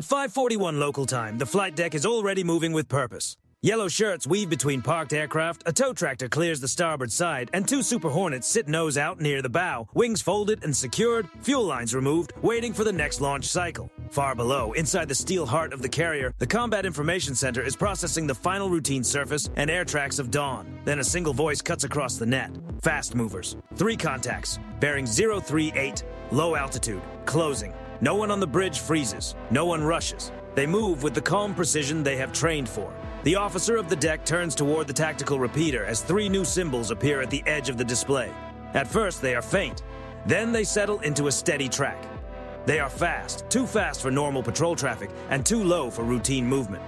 5:41 local time, the flight deck is already moving with purpose. Yellow shirts weave between parked aircraft, a tow tractor clears the starboard side, and two Super Hornets sit nose out near the bow, wings folded and secured, fuel lines removed, waiting for the next launch cycle. Far below, inside the steel heart of the carrier, the Combat Information Center is processing the final routine surface and air tracks of dawn. Then a single voice cuts across the net. Fast movers. 3 contacts. Bearing 038. Low altitude. Closing. No one on the bridge freezes. No one rushes. They move with the calm precision they have trained for. The officer of the deck turns toward the tactical repeater as 3 new symbols appear at the edge of the display. At first, they are faint. Then they settle into a steady track. They are fast, too fast for normal patrol traffic, and too low for routine movement.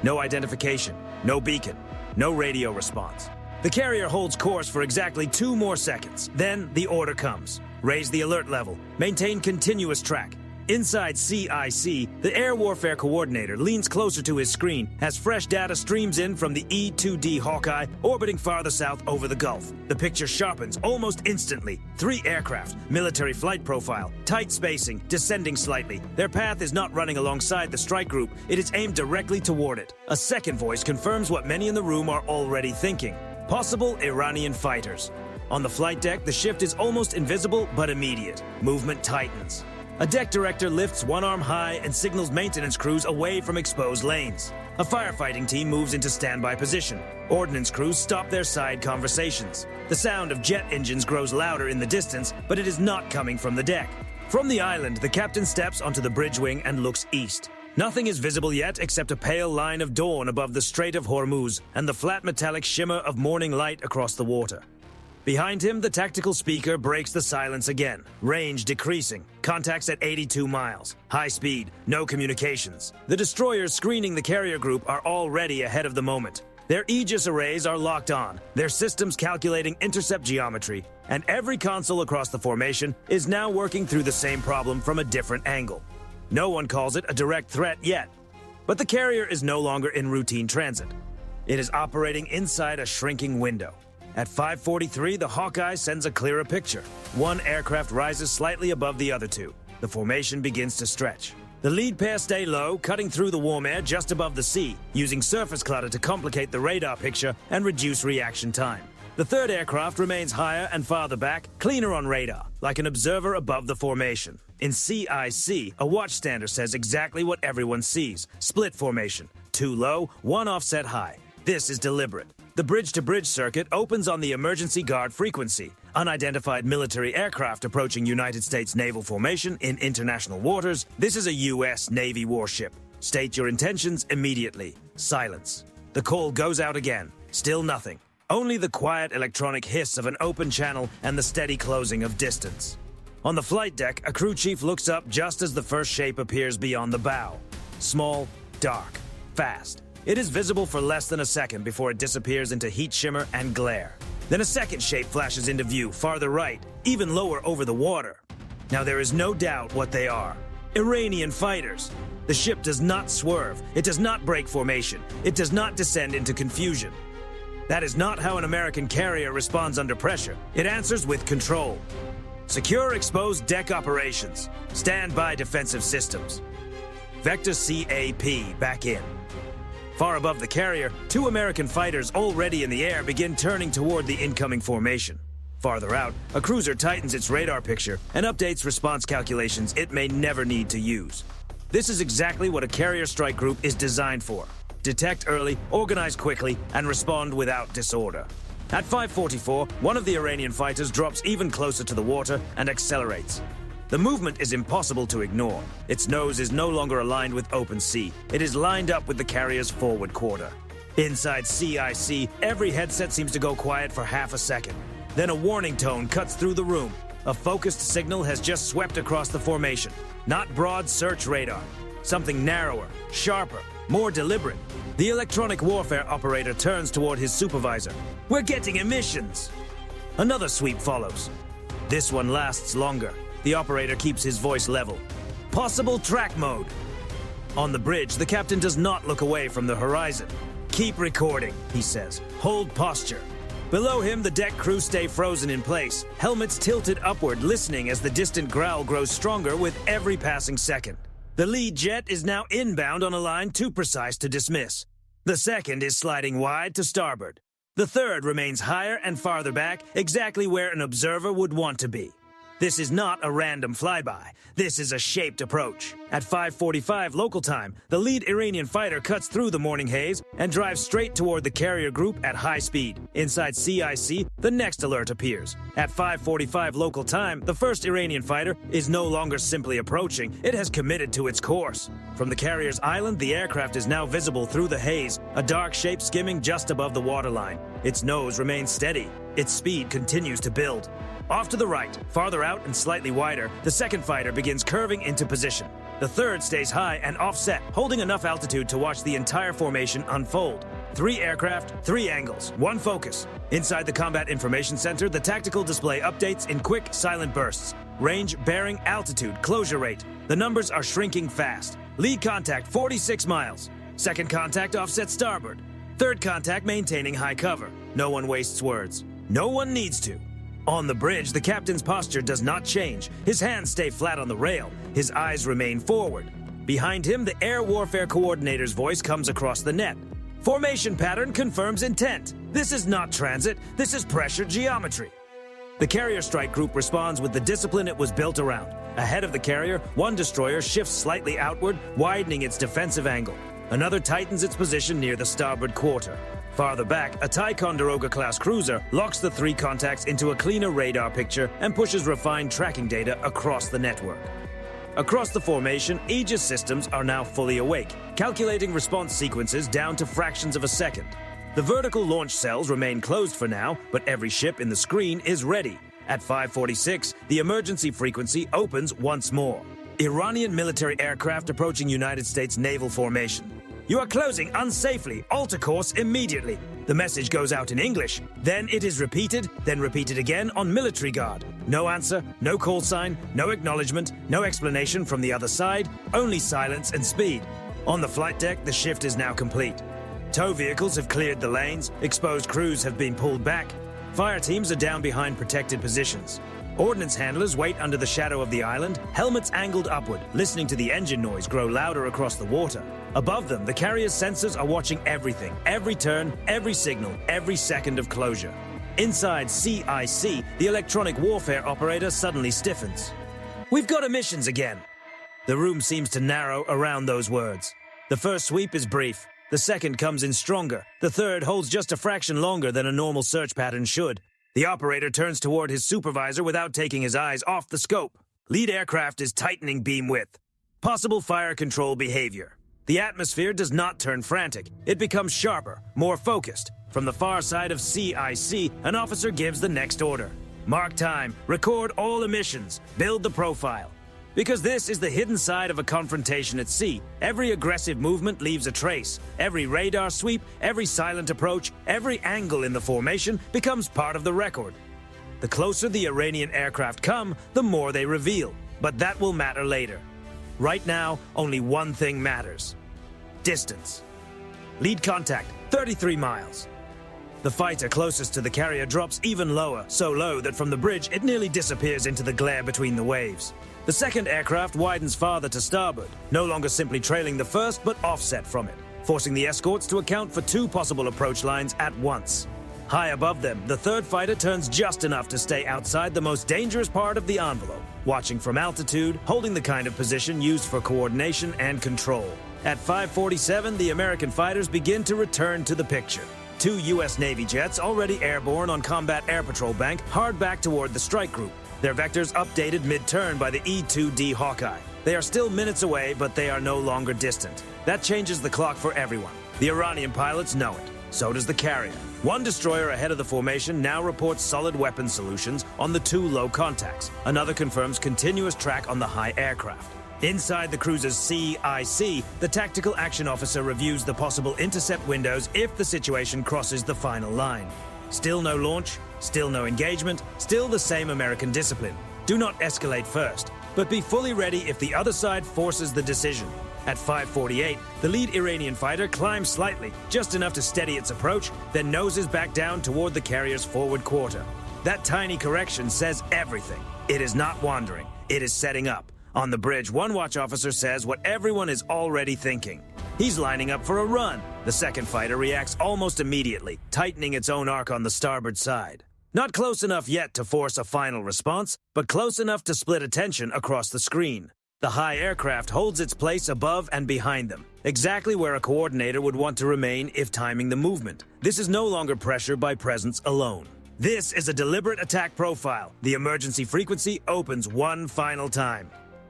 No identification, no beacon, no radio response. The carrier holds course for exactly 2 more seconds. Then the order comes. Raise the alert level. Maintain continuous track. Inside CIC, the Air Warfare Coordinator leans closer to his screen as fresh data streams in from the E-2D Hawkeye orbiting farther south over the Gulf. The picture sharpens almost instantly. 3 aircraft, military flight profile, tight spacing, descending slightly. Their path is not running alongside the strike group, it is aimed directly toward it. A second voice confirms what many in the room are already thinking. Possible Iranian fighters. On the flight deck, the shift is almost invisible but immediate. Movement tightens. A deck director lifts one arm high and signals maintenance crews away from exposed lanes. A firefighting team moves into standby position. Ordnance crews stop their side conversations. The sound of jet engines grows louder in the distance, but it is not coming from the deck. From the island, the captain steps onto the bridge wing and looks east. Nothing is visible yet except a pale line of dawn above the Strait of Hormuz and the flat metallic shimmer of morning light across the water. Behind him, the tactical speaker breaks the silence again. Range decreasing. Contacts at 82 miles. High speed. No communications. The destroyers screening the carrier group are already ahead of the moment. Their Aegis arrays are locked on, their systems calculating intercept geometry, and every console across the formation is now working through the same problem from a different angle. No one calls it a direct threat yet. But the carrier is no longer in routine transit. It is operating inside a shrinking window. At 5:43, the Hawkeye sends a clearer picture. One aircraft rises slightly above the other 2. The formation begins to stretch. The lead pair stay low, cutting through the warm air just above the sea, using surface clutter to complicate the radar picture and reduce reaction time. The third aircraft remains higher and farther back, cleaner on radar, like an observer above the formation. In CIC, a watchstander says exactly what everyone sees. Split formation. 2 low, 1 offset high. This is deliberate. The bridge-to-bridge circuit opens on the emergency guard frequency. Unidentified military aircraft approaching United States naval formation in international waters. This is a U.S. Navy warship. State your intentions immediately. Silence. The call goes out again. Still nothing. Only the quiet electronic hiss of an open channel and the steady closing of distance. On the flight deck, a crew chief looks up just as the first shape appears beyond the bow. Small, dark, fast. It is visible for less than a second before it disappears into heat shimmer and glare. Then a second shape flashes into view farther right, even lower over the water. Now there is no doubt what they are. Iranian fighters. The ship does not swerve. It does not break formation. It does not descend into confusion. That is not how an American carrier responds under pressure. It answers with control. Secure exposed deck operations. Stand by defensive systems. Vector CAP back in. Far above the carrier, 2 American fighters already in the air begin turning toward the incoming formation. Farther out, a cruiser tightens its radar picture and updates response calculations it may never need to use. This is exactly what a carrier strike group is designed for. Detect early, organize quickly, and respond without disorder. At 5:44, one of the Iranian fighters drops even closer to the water and accelerates. The movement is impossible to ignore. Its nose is no longer aligned with open sea. It is lined up with the carrier's forward quarter. Inside CIC, every headset seems to go quiet for half a second. Then a warning tone cuts through the room. A focused signal has just swept across the formation. Not broad search radar. Something narrower, sharper, more deliberate. The electronic warfare operator turns toward his supervisor. "We're getting emissions!" Another sweep follows. This one lasts longer. The operator keeps his voice level. "Possible track mode." On the bridge, the captain does not look away from the horizon. "Keep recording," he says. "Hold posture." Below him, the deck crew stay frozen in place, helmets tilted upward, listening as the distant growl grows stronger with every passing second. The lead jet is now inbound on a line too precise to dismiss. The second is sliding wide to starboard. The third remains higher and farther back, exactly where an observer would want to be. This is not a random flyby. This is a shaped approach. At 5:45 local time, the lead Iranian fighter cuts through the morning haze and drives straight toward the carrier group at high speed. Inside CIC, the next alert appears. At 5:45 local time, the first Iranian fighter is no longer simply approaching. It has committed to its course. From the carrier's island, the aircraft is now visible through the haze, a dark shape skimming just above the waterline. Its nose remains steady. Its speed continues to build. Off to the right, farther out and slightly wider, the second fighter begins curving into position. The third stays high and offset, holding enough altitude to watch the entire formation unfold. 3 aircraft, 3 angles, 1 focus. Inside the Combat Information Center, the tactical display updates in quick, silent bursts. Range, bearing, altitude, closure rate. The numbers are shrinking fast. Lead contact 46 miles. Second contact offset starboard. Third contact maintaining high cover. No one wastes words. No one needs to. On the bridge, the captain's posture does not change. His hands stay flat on the rail. His eyes remain forward. Behind him, the air warfare coordinator's voice comes across the net. Formation pattern confirms intent. This is not transit. This is pressure geometry. The carrier strike group responds with the discipline it was built around. Ahead of the carrier, one destroyer shifts slightly outward, widening its defensive angle. Another tightens its position near the starboard quarter. Farther back, a Ticonderoga-class cruiser locks the 3 contacts into a cleaner radar picture and pushes refined tracking data across the network. Across the formation, Aegis systems are now fully awake, calculating response sequences down to fractions of a second. The vertical launch cells remain closed for now, but every ship in the screen is ready. At 5:46, the emergency frequency opens once more. Iranian military aircraft approaching United States naval formation. You are closing unsafely. Alter course immediately. The message goes out in English. Then it is repeated again on military guard. No answer, no call sign, no acknowledgement, no explanation from the other side, only silence and speed. On the flight deck, the shift is now complete. Tow vehicles have cleared the lanes, exposed crews have been pulled back. Fire teams are down behind protected positions. Ordnance handlers wait under the shadow of the island, helmets angled upward, listening to the engine noise grow louder across the water. Above them, the carrier's sensors are watching everything, every turn, every signal, every second of closure. Inside CIC, the electronic warfare operator suddenly stiffens. We've got emissions again. The room seems to narrow around those words. The first sweep is brief. The second comes in stronger. The third holds just a fraction longer than a normal search pattern should. The operator turns toward his supervisor without taking his eyes off the scope. Lead aircraft is tightening beam width. Possible fire control behavior. The atmosphere does not turn frantic. It becomes sharper, more focused. From the far side of CIC, an officer gives the next order. Mark time, record all emissions, build the profile. Because this is the hidden side of a confrontation at sea. Every aggressive movement leaves a trace. Every radar sweep, every silent approach, every angle in the formation becomes part of the record. The closer the Iranian aircraft come, the more they reveal. But that will matter later. Right now, only one thing matters. Distance. Lead contact, 33 miles. The fighter closest to the carrier drops even lower, so low that from the bridge it nearly disappears into the glare between the waves. The second aircraft widens farther to starboard, no longer simply trailing the first but offset from it, forcing the escorts to account for 2 possible approach lines at once. High above them, the third fighter turns just enough to stay outside the most dangerous part of the envelope, watching from altitude, holding the kind of position used for coordination and control. At 5:47, the American fighters begin to return to the picture. 2 U.S. Navy jets already airborne on Combat Air Patrol Bank hard back toward the strike group. Their vectors updated mid-turn by the E-2D Hawkeye. They are still minutes away, but they are no longer distant. That changes the clock for everyone. The Iranian pilots know it. So does the carrier. One destroyer ahead of the formation now reports solid weapon solutions on the 2 low contacts. Another confirms continuous track on the high aircraft. Inside the cruiser's CIC, the tactical action officer reviews the possible intercept windows if the situation crosses the final line. Still no launch, still no engagement, still the same American discipline. Do not escalate first, but be fully ready if the other side forces the decision. At 5:48, the lead Iranian fighter climbs slightly, just enough to steady its approach, then noses back down toward the carrier's forward quarter. That tiny correction says everything. It is not wandering. It is setting up. On the bridge, one watch officer says what everyone is already thinking. He's lining up for a run. The second fighter reacts almost immediately, tightening its own arc on the starboard side. Not close enough yet to force a final response, but close enough to split attention across the screen. The high aircraft holds its place above and behind them, exactly where a coordinator would want to remain if timing the movement. This is no longer pressure by presence alone. This is a deliberate attack profile. The emergency frequency opens one final time.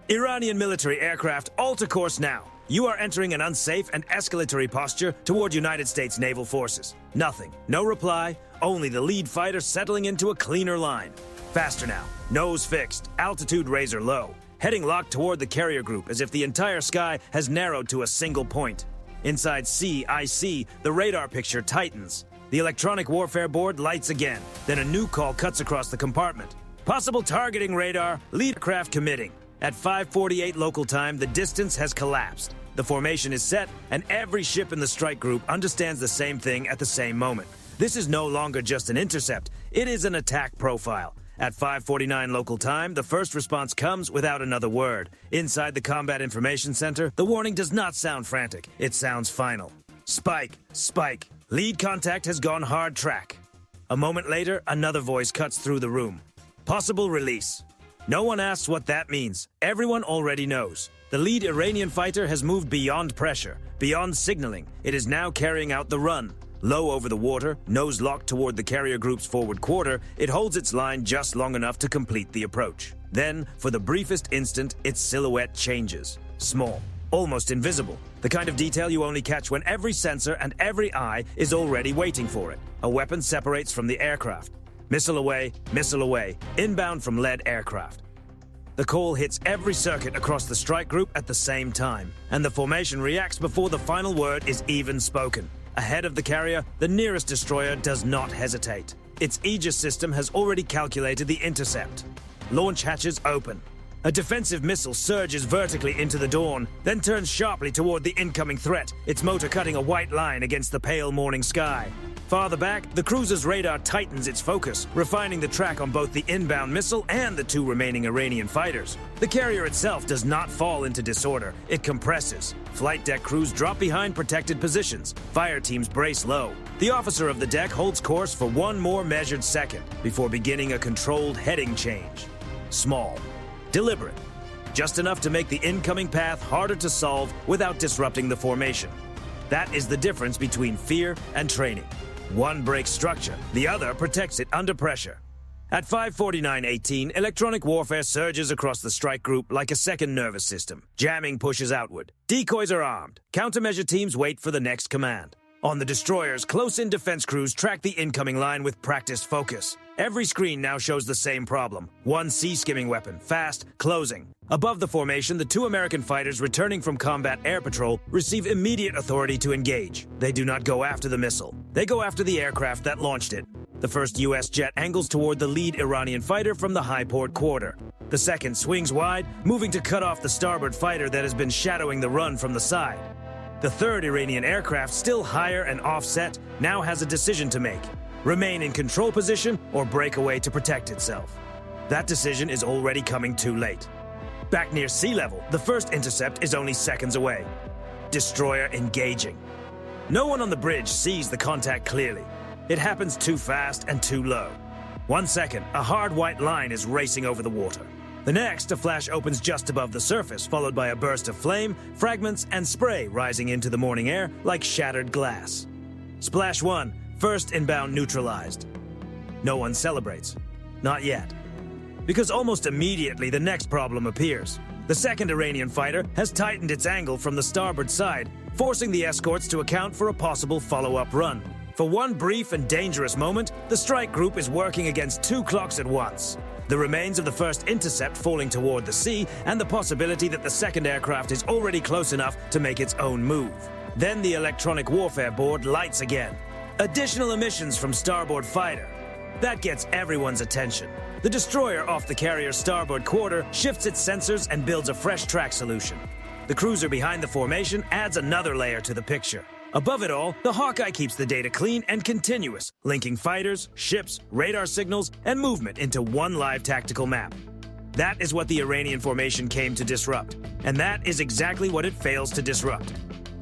Iranian military aircraft, alter course now. You are entering an unsafe and escalatory posture toward United States naval forces. Nothing. No reply. Only the lead fighter settling into a cleaner line. Faster now. Nose fixed. Altitude razor low. Heading locked toward the carrier group as if the entire sky has narrowed to a single point. Inside CIC, the radar picture tightens. The electronic warfare board lights again. Then a new call cuts across the compartment. Possible targeting radar. Lead craft committing. At 5:48 local time, the distance has collapsed. The formation is set, and every ship in the strike group understands the same thing at the same moment. This is no longer just an intercept, it is an attack profile. At 5:49 local time, the first response comes without another word. Inside the Combat Information Center, the warning does not sound frantic, it sounds final. Spike, spike. Lead contact has gone hard track. A moment later, another voice cuts through the room. Possible release. No one asks what that means. Everyone already knows. The lead Iranian fighter has moved beyond pressure, beyond signaling. It is now carrying out the run. Low over the water, nose locked toward the carrier group's forward quarter, it holds its line just long enough to complete the approach. Then, for the briefest instant, its silhouette changes. Small, almost invisible. The kind of detail you only catch when every sensor and every eye is already waiting for it. A weapon separates from the aircraft. Missile away, inbound from lead aircraft. The call hits every circuit across the strike group at the same time, and the formation reacts before the final word is even spoken. Ahead of the carrier, the nearest destroyer does not hesitate. Its Aegis system has already calculated the intercept. Launch hatches open. A defensive missile surges vertically into the dawn, then turns sharply toward the incoming threat, its motor cutting a white line against the pale morning sky. Farther back, the cruiser's radar tightens its focus, refining the track on both the inbound missile and the two remaining Iranian fighters. The carrier itself does not fall into disorder, it compresses. Flight deck crews drop behind protected positions. Fire teams brace low. The officer of the deck holds course for one more measured second before beginning a controlled heading change. Small. Deliberate. Just enough to make the incoming path harder to solve without disrupting the formation. That is the difference between fear and training. One breaks structure, the other protects it under pressure. At 5:49:18, electronic warfare surges across the strike group like a second nervous system. Jamming pushes outward. Decoys are armed. Countermeasure teams wait for the next command. On the destroyers, close-in defense crews track the incoming line with practiced focus. Every screen now shows the same problem. One sea-skimming weapon, fast, closing. Above the formation, the two American fighters returning from combat air patrol receive immediate authority to engage. They do not go after the missile. They go after the aircraft that launched it. The first U.S. jet angles toward the lead Iranian fighter from the high port quarter. The second swings wide, moving to cut off the starboard fighter that has been shadowing the run from the side. The third Iranian aircraft, still higher and offset, now has a decision to make. Remain in control position or break away to protect itself. That decision is already coming too late. Back near sea level, the first intercept is only seconds away. Destroyer engaging. No one on the bridge sees the contact clearly. It happens too fast and too low. 1 second, a hard white line is racing over the water. The next, a flash opens just above the surface, followed by a burst of flame, fragments, and spray rising into the morning air like shattered glass. Splash 1, first inbound neutralized. No one celebrates. Not yet. Because almost immediately the next problem appears. The second Iranian fighter has tightened its angle from the starboard side, forcing the escorts to account for a possible follow-up run. For one brief and dangerous moment, the strike group is working against two clocks at once. The remains of the first intercept falling toward the sea, and the possibility that the second aircraft is already close enough to make its own move. Then the electronic warfare board lights again. Additional emissions from starboard fighter. That gets everyone's attention. The destroyer off the carrier's starboard quarter shifts its sensors and builds a fresh track solution. The cruiser behind the formation adds another layer to the picture. Above it all, the Hawkeye keeps the data clean and continuous, linking fighters, ships, radar signals, and movement into one live tactical map. That is what the Iranian formation came to disrupt. And that is exactly what it fails to disrupt.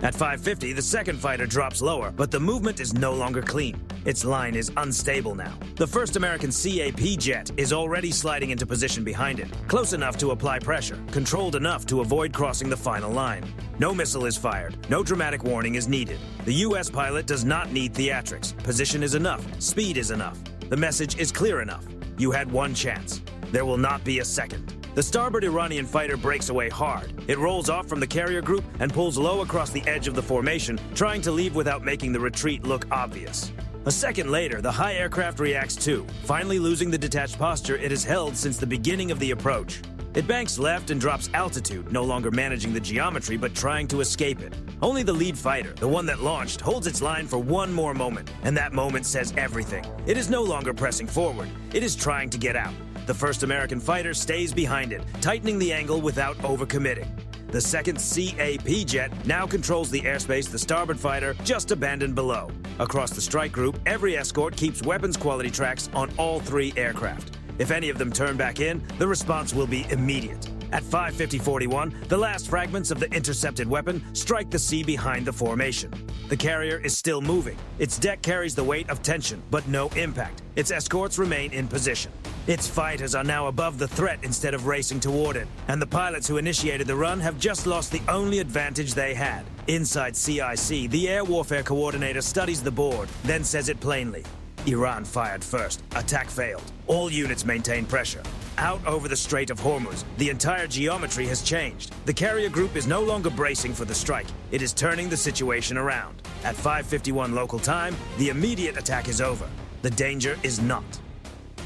At 550, the second fighter drops lower, but the movement is no longer clean. Its line is unstable now. The first American CAP jet is already sliding into position behind it, close enough to apply pressure, controlled enough to avoid crossing the final line. No missile is fired. No dramatic warning is needed. The U.S. pilot does not need theatrics. Position is enough. Speed is enough. The message is clear enough. You had one chance. There will not be a second. The starboard Iranian fighter breaks away hard. It rolls off from the carrier group and pulls low across the edge of the formation, trying to leave without making the retreat look obvious. A second later, the high aircraft reacts too, finally losing the detached posture it has held since the beginning of the approach. It banks left and drops altitude, no longer managing the geometry but trying to escape it. Only the lead fighter, the one that launched, holds its line for one more moment, and that moment says everything. It is no longer pressing forward. It is trying to get out. The first American fighter stays behind it, tightening the angle without overcommitting. The second CAP jet now controls the airspace the starboard fighter just abandoned below. Across the strike group, every escort keeps weapons quality tracks on all three aircraft. If any of them turn back in, the response will be immediate. At 5:50:41, the last fragments of the intercepted weapon strike the sea behind the formation. The carrier is still moving. Its deck carries the weight of tension, but no impact. Its escorts remain in position. Its fighters are now above the threat instead of racing toward it, and the pilots who initiated the run have just lost the only advantage they had. Inside CIC, the air warfare coordinator studies the board, then says it plainly. Iran fired first. Attack failed. All units maintain pressure. Out over the Strait of Hormuz, the entire geometry has changed. The carrier group is no longer bracing for the strike. It is turning the situation around. At 5:51 local time, the immediate attack is over. The danger is not.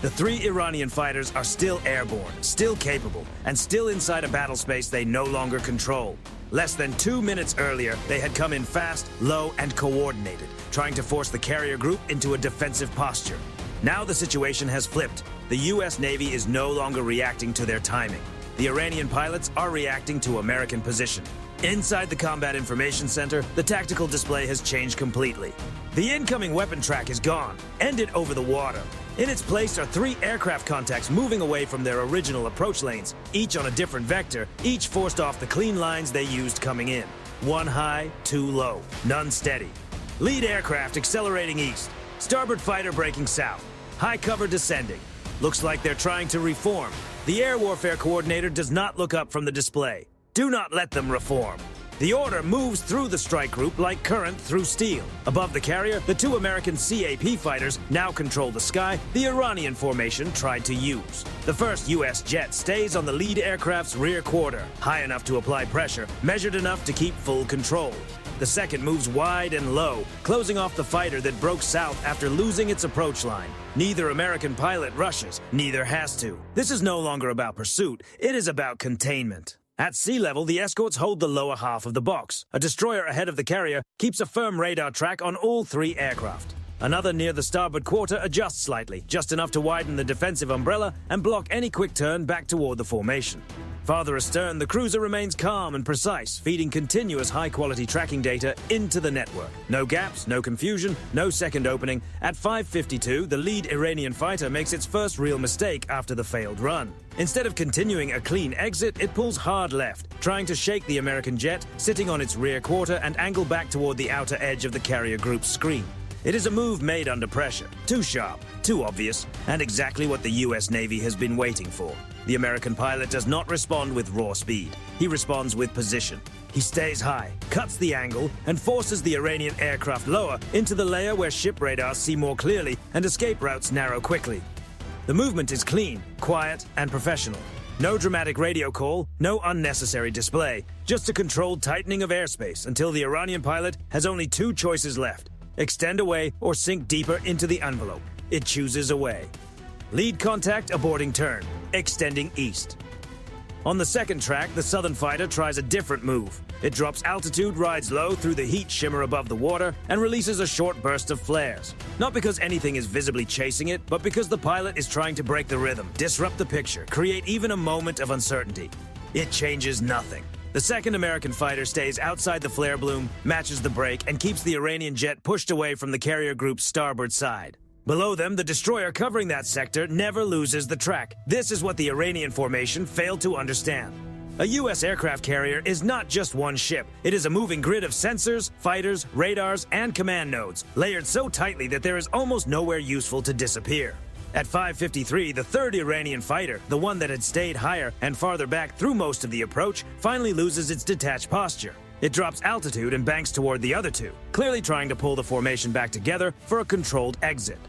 The three Iranian fighters are still airborne, still capable, and still inside a battle space they no longer control. Less than 2 minutes earlier, they had come in fast, low, and coordinated, trying to force the carrier group into a defensive posture. Now the situation has flipped. The U.S. Navy is no longer reacting to their timing. The Iranian pilots are reacting to American position. Inside the Combat Information Center, the tactical display has changed completely. The incoming weapon track is gone, ended over the water. In its place are three aircraft contacts moving away from their original approach lanes, each on a different vector, each forced off the clean lines they used coming in. One high, two low, none steady. Lead aircraft accelerating east, starboard fighter breaking south, high cover descending. Looks like they're trying to reform. The air warfare coordinator does not look up from the display. Do not let them reform. The order moves through the strike group like current through steel. Above the carrier, the two American CAP fighters now control the sky the Iranian formation tried to use. The first U.S. jet stays on the lead aircraft's rear quarter, high enough to apply pressure, measured enough to keep full control. The second moves wide and low, closing off the fighter that broke south after losing its approach line. Neither American pilot rushes, neither has to. This is no longer about pursuit, it is about containment. At sea level, the escorts hold the lower half of the box. A destroyer ahead of the carrier keeps a firm radar track on all three aircraft. Another near the starboard quarter adjusts slightly, just enough to widen the defensive umbrella and block any quick turn back toward the formation. Farther astern, the cruiser remains calm and precise, feeding continuous high-quality tracking data into the network. No gaps, no confusion, no second opening. At 5:52, the lead Iranian fighter makes its first real mistake after the failed run. Instead of continuing a clean exit, it pulls hard left, trying to shake the American jet, sitting on its rear quarter and angle back toward the outer edge of the carrier group's screen. It is a move made under pressure, too sharp, too obvious, and exactly what the U.S. Navy has been waiting for. The American pilot does not respond with raw speed. He responds with position. He stays high, cuts the angle, and forces the Iranian aircraft lower into the layer where ship radars see more clearly and escape routes narrow quickly. The movement is clean, quiet, and professional. No dramatic radio call, no unnecessary display, just a controlled tightening of airspace until the Iranian pilot has only two choices left: extend away or sink deeper into the envelope. It chooses away. Lead contact aborting turn, extending east. On the second track, the southern fighter tries a different move. It drops altitude, rides low through the heat shimmer above the water, and releases a short burst of flares. Not because anything is visibly chasing it, but because the pilot is trying to break the rhythm, disrupt the picture, create even a moment of uncertainty. It changes nothing. The second American fighter stays outside the flare bloom, matches the brake, and keeps the Iranian jet pushed away from the carrier group's starboard side. Below them, the destroyer covering that sector never loses the track. This is what the Iranian formation failed to understand. A U.S. aircraft carrier is not just one ship. It is a moving grid of sensors, fighters, radars, and command nodes, layered so tightly that there is almost nowhere useful to disappear. At 5:53, the third Iranian fighter, the one that had stayed higher and farther back through most of the approach, finally loses its detached posture. It drops altitude and banks toward the other two, clearly trying to pull the formation back together for a controlled exit.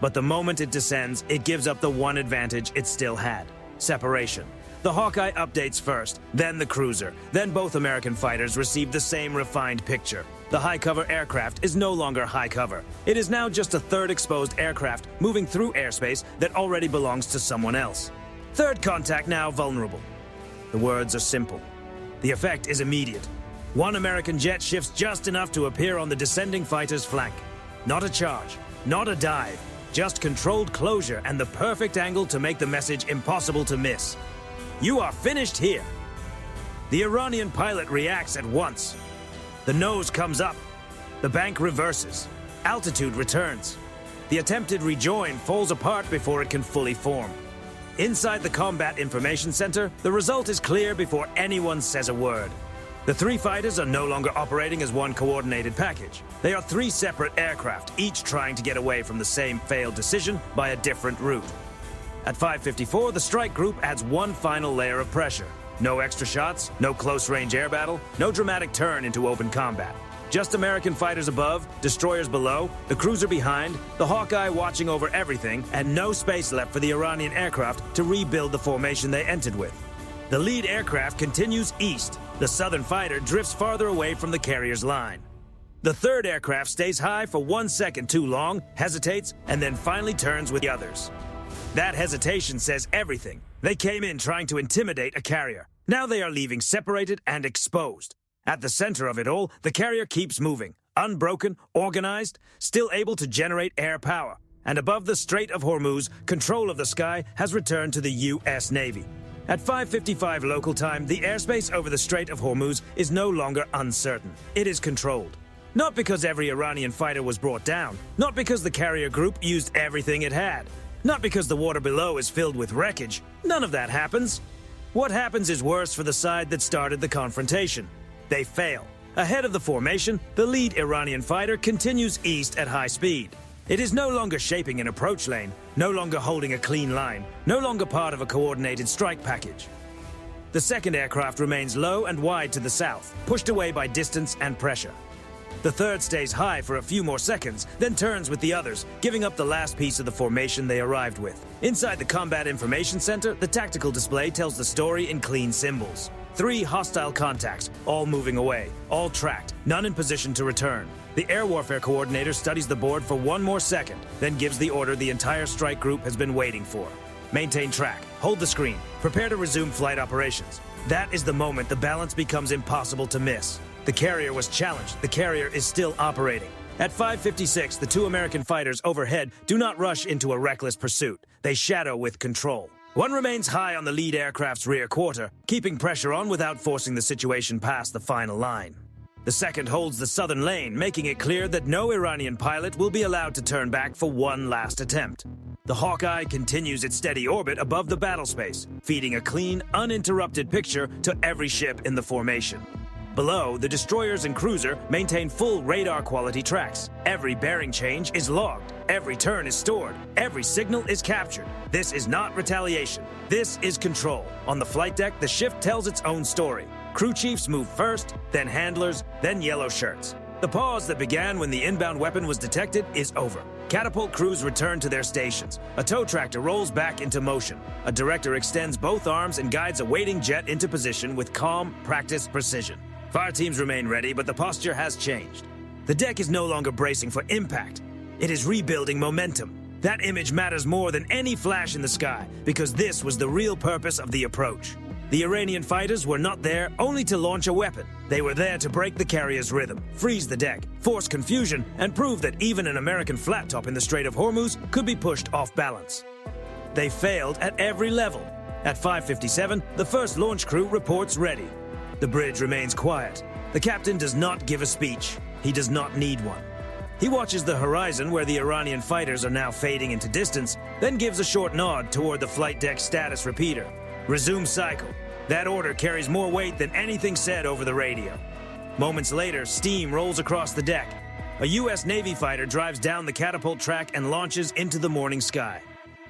But the moment it descends, it gives up the one advantage it still had: separation. The Hawkeye updates first, then the cruiser, then both American fighters receive the same refined picture. The high-cover aircraft is no longer high cover. It is now just a third exposed aircraft moving through airspace that already belongs to someone else. Third contact now vulnerable. The words are simple. The effect is immediate. One American jet shifts just enough to appear on the descending fighter's flank. Not a charge, not a dive, just controlled closure and the perfect angle to make the message impossible to miss. You are finished here. The Iranian pilot reacts at once. The nose comes up. The bank reverses. Altitude returns. The attempted rejoin falls apart before it can fully form. Inside the Combat Information Center, the result is clear before anyone says a word. The three fighters are no longer operating as one coordinated package. They are three separate aircraft, each trying to get away from the same failed decision by a different route. At 5:54, the strike group adds one final layer of pressure. No extra shots, no close-range air battle, no dramatic turn into open combat. Just American fighters above, destroyers below, the cruiser behind, the Hawkeye watching over everything, and no space left for the Iranian aircraft to rebuild the formation they entered with. The lead aircraft continues east. The southern fighter drifts farther away from the carrier's line. The third aircraft stays high for 1 second too long, hesitates, and then finally turns with the others. That hesitation says everything. They came in trying to intimidate a carrier. Now they are leaving separated and exposed. At the center of it all, the carrier keeps moving, unbroken, organized, still able to generate air power. And above the Strait of Hormuz, control of the sky has returned to the U.S. Navy. At 5:55 local time, the airspace over the Strait of Hormuz is no longer uncertain. It is controlled. Not because every Iranian fighter was brought down, not because the carrier group used everything it had, not because the water below is filled with wreckage. None of that happens. What happens is worse for the side that started the confrontation. They fail. Ahead of the formation, the lead Iranian fighter continues east at high speed. It is no longer shaping an approach lane, no longer holding a clean line, no longer part of a coordinated strike package. The second aircraft remains low and wide to the south, pushed away by distance and pressure. The third stays high for a few more seconds, then turns with the others, giving up the last piece of the formation they arrived with. Inside the Combat Information Center, the tactical display tells the story in clean symbols. 3 hostile contacts, all moving away, all tracked, none in position to return. The air warfare coordinator studies the board for 1 more second, then gives the order the entire strike group has been waiting for. Maintain track, hold the screen, prepare to resume flight operations. That is the moment the balance becomes impossible to miss. The carrier was challenged. The carrier is still operating. At 5:56, the 2 American fighters overhead do not rush into a reckless pursuit. They shadow with control. One remains high on the lead aircraft's rear quarter, keeping pressure on without forcing the situation past the final line. The second holds the southern lane, making it clear that no Iranian pilot will be allowed to turn back for one last attempt. The Hawkeye continues its steady orbit above the battle space, feeding a clean, uninterrupted picture to every ship in the formation. Below, the destroyers and cruiser maintain full radar-quality tracks. Every bearing change is logged. Every turn is stored. Every signal is captured. This is not retaliation. This is control. On the flight deck, the shift tells its own story. Crew chiefs move first, then handlers, then yellow shirts. The pause that began when the inbound weapon was detected is over. Catapult crews return to their stations. A tow tractor rolls back into motion. A director extends both arms and guides a waiting jet into position with calm, practiced precision. Fire teams remain ready, but the posture has changed. The deck is no longer bracing for impact. It is rebuilding momentum. That image matters more than any flash in the sky, because this was the real purpose of the approach. The Iranian fighters were not there only to launch a weapon. They were there to break the carrier's rhythm, freeze the deck, force confusion, and prove that even an American flat top in the Strait of Hormuz could be pushed off balance. They failed at every level. At 5:57, the first launch crew reports ready. The bridge remains quiet. The captain does not give a speech. He does not need one. He watches the horizon where the Iranian fighters are now fading into distance, then gives a short nod toward the flight deck status repeater. Resume cycle. That order carries more weight than anything said over the radio. Moments later, steam rolls across the deck. A U.S. Navy fighter drives down the catapult track and launches into the morning sky.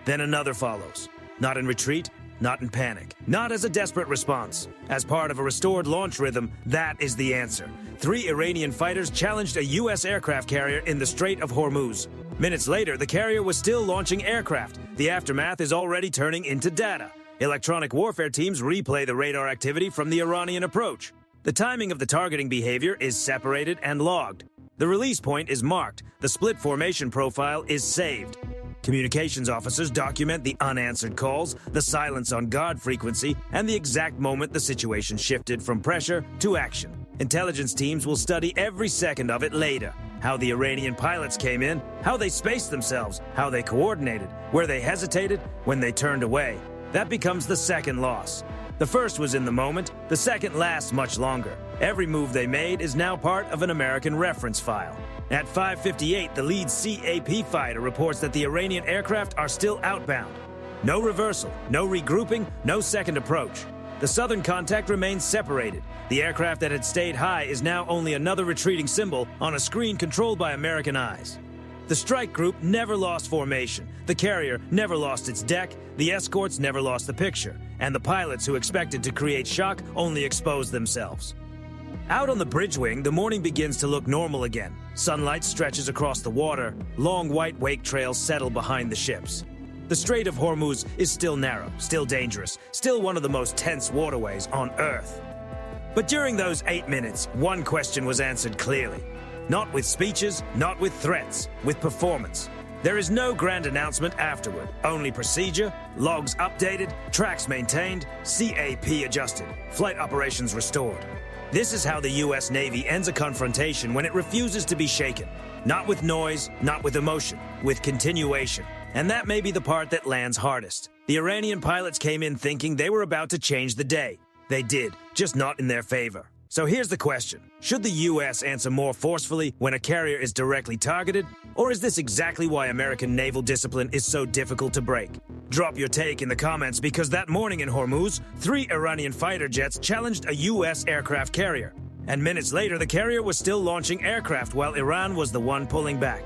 Then another follows. Not in retreat, not in panic, not as a desperate response. As part of a restored launch rhythm, that is the answer. 3 Iranian fighters challenged a U.S. aircraft carrier in the Strait of Hormuz. Minutes later, the carrier was still launching aircraft. The aftermath is already turning into data. Electronic warfare teams replay the radar activity from the Iranian approach. The timing of the targeting behavior is separated and logged. The release point is marked. The split formation profile is saved. Communications officers document the unanswered calls, the silence on guard frequency, and the exact moment the situation shifted from pressure to action. Intelligence teams will study every second of it later. How the Iranian pilots came in, how they spaced themselves, how they coordinated, where they hesitated, when they turned away. That becomes the second loss. The first was in the moment, the second lasts much longer. Every move they made is now part of an American reference file. At 5:58, the lead CAP fighter reports that the Iranian aircraft are still outbound. No reversal, no regrouping, no second approach. The southern contact remains separated. The aircraft that had stayed high is now only another retreating symbol on a screen controlled by American eyes. The strike group never lost formation. The carrier never lost its deck. The escorts never lost the picture. And the pilots who expected to create shock only exposed themselves. Out on the bridge wing, the morning begins to look normal again. Sunlight stretches across the water. Long white wake trails settle behind the ships. The Strait of Hormuz is still narrow, still dangerous, still one of the most tense waterways on Earth. But during those 8 minutes, one question was answered clearly. Not with speeches, not with threats, with performance. There is no grand announcement afterward, only procedure, logs updated, tracks maintained, CAP adjusted, flight operations restored. This is how the U.S. Navy ends a confrontation when it refuses to be shaken. Not with noise, not with emotion, with continuation. And that may be the part that lands hardest. The Iranian pilots came in thinking they were about to change the day. They did, just not in their favor. So here's the question. Should the U.S. answer more forcefully when a carrier is directly targeted? Or is this exactly why American naval discipline is so difficult to break? Drop your take in the comments because that morning in Hormuz, 3 Iranian fighter jets challenged a U.S. aircraft carrier. And minutes later, the carrier was still launching aircraft while Iran was the one pulling back.